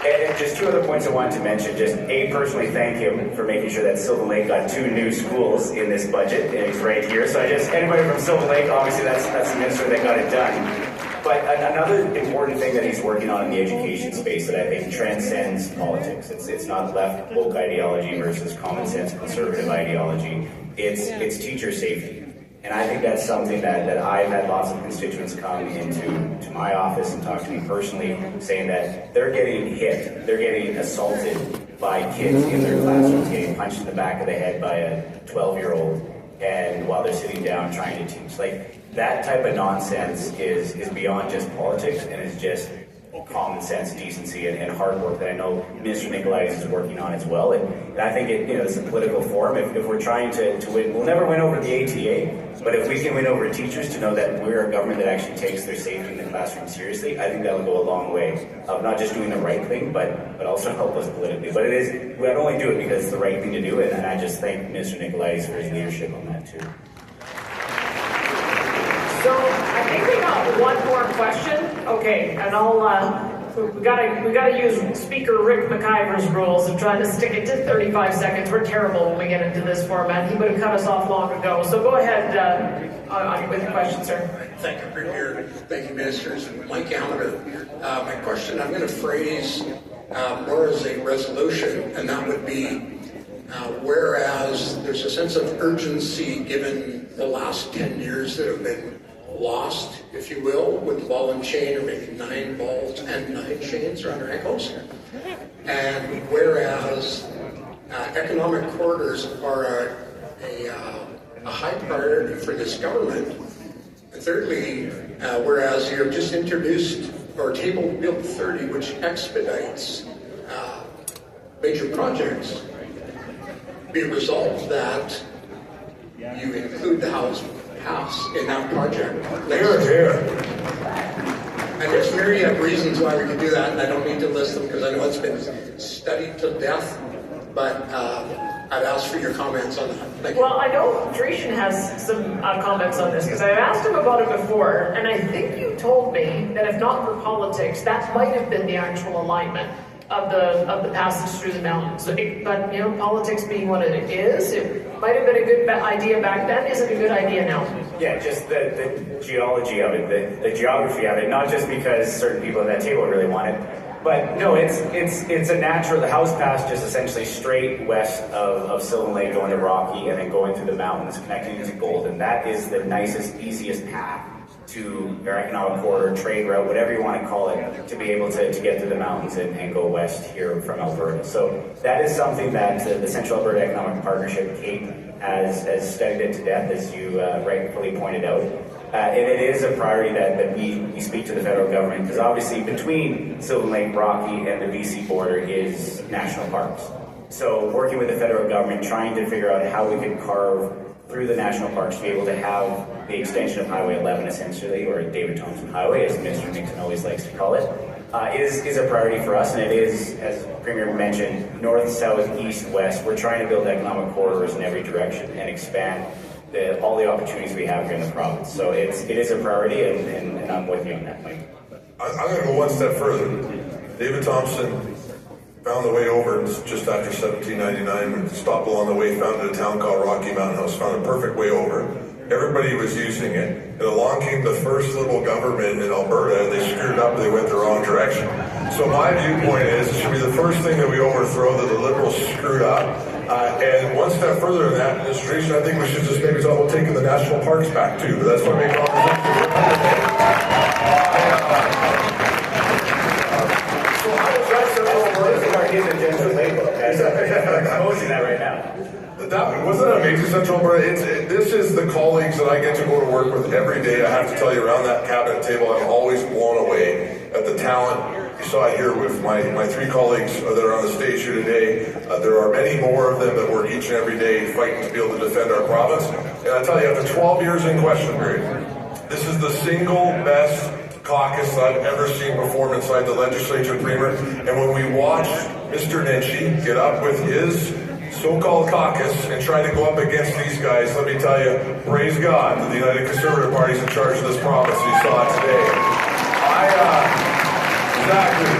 And just two other points I wanted to mention. Just personally thank him for making sure that Silver Lake got 2 new schools in this budget, and he's right here. So anybody from Silver Lake, obviously that's the minister that got it done. But another important thing that he's working on in the education space that I think transcends politics. It's not left woke ideology versus common sense conservative ideology. It's teacher safety. And I think that's something that I've had lots of constituents come into my office and talk to me personally, saying that they're getting hit, they're getting assaulted by kids in their classrooms, getting punched in the back of the head by a 12-year-old, and while they're sitting down trying to teach. Like, that type of nonsense is beyond just politics, and is just common sense, decency, and hard work that I know Minister Nicolaides is working on as well. And I think it's a political forum. If we're trying to win, we'll never win over the ATA, but if we can win over teachers to know that we're a government that actually takes their safety in the classroom seriously, I think that will go a long way of not just doing the right thing, but also help us politically. But we not only do it because it's the right thing to do, and I just thank Minister Nicolaides for his leadership on that too. So I think we got one more question. Okay, and we gotta use Speaker Rick McIver's rules of trying to stick it to 35 seconds. We're terrible when we get into this format. He would have cut us off long ago. So go ahead with your question, sir. Thank you, Premier. Thank you, Ministers. Mike Gallagher. My question I'm going to phrase more as a resolution, and that would be whereas there's a sense of urgency given the last 10 years that have been lost, if you will, with the ball and chain, or maybe 9 balls and 9 chains around our ankles. And whereas economic corridors are a high priority for this government. And thirdly, whereas you have just introduced or tabled Bill 30, which expedites major projects, be resolved that you include the House pass in that project. Here. And there's myriad reasons why we could do that, and I don't need to list them because I know it's been studied to death, but I'd ask for your comments on that. Thank you. Well, I know Dreeshen has some comments on this because I asked him about it before, and I think you told me that if not for politics, that might have been the actual alignment of the passage through the mountains. But you know, politics being what it is, it might have been a good idea back then. Is it a good idea now? Yeah, just the geology of it, the geography of it, not just because certain people at that table really want it, but no, it's a natural. The house pass just essentially straight west of Sylvan Lake, going to Rocky, and then going through the mountains, connecting into Golden. That is the nicest, easiest path to our economic corridor, trade route, whatever you want to call it, to be able to get to the mountains and go west here from Alberta. So that is something that the Central Alberta Economic Partnership, Kate, has studied it to death, as you rightfully pointed out. And it is a priority that we speak to the federal government, because obviously between Sylvan Lake, Rocky, and the BC border is national parks. So working with the federal government, trying to figure out how we can carve through the national parks to be able to have the extension of Highway 11 essentially, or David Thompson Highway, as Mr. Nixon always likes to call it, is a priority for us, and it is, as Premier mentioned, north, south, east, west. We're trying to build economic corridors in every direction and expand all the opportunities we have here in the province. So it is a priority, and I'm with you on that, Mike. I'm going to go one step further. David Thompson found the way over just after 1799, stopped along the way, founded a town called Rocky Mountain House, found a perfect way over. Everybody was using it, and along came the first little government in Alberta, and they screwed up, they went the wrong direction. So my viewpoint is, it should be the first thing that we overthrow that the Liberals screwed up. And one step further in that administration, I think we should just maybe talk about taking the national parks back too, but that's what makes Exposing that right now. That wasn't amazing, Central Alberta. This is the colleagues that I get to go to work with every day. I have to tell you, around that cabinet table, I'm always blown away at the talent. You saw it here with my three colleagues that are on the stage here today. There are many more of them that work each and every day fighting to be able to defend our province. And I tell you, after 12 years in question period, this is the single best caucus I've ever seen perform inside the legislature, Premier. And when we watch Mr. Nenshi get up with his so-called caucus and try to go up against these guys, let me tell you, praise God that the United Conservative Party is in charge of this province. You saw it today. Exactly.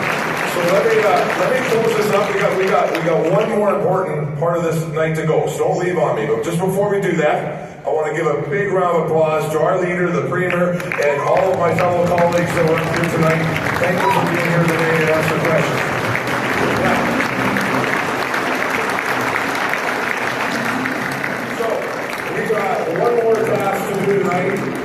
So let me close this up. We got one more important part of this night to go. So don't leave on me. But just before we do that, I want to give a big round of applause to our leader, the Premier, and all of my fellow colleagues that were here tonight. Thank you for being here today and answering questions. So we got one more task to do tonight.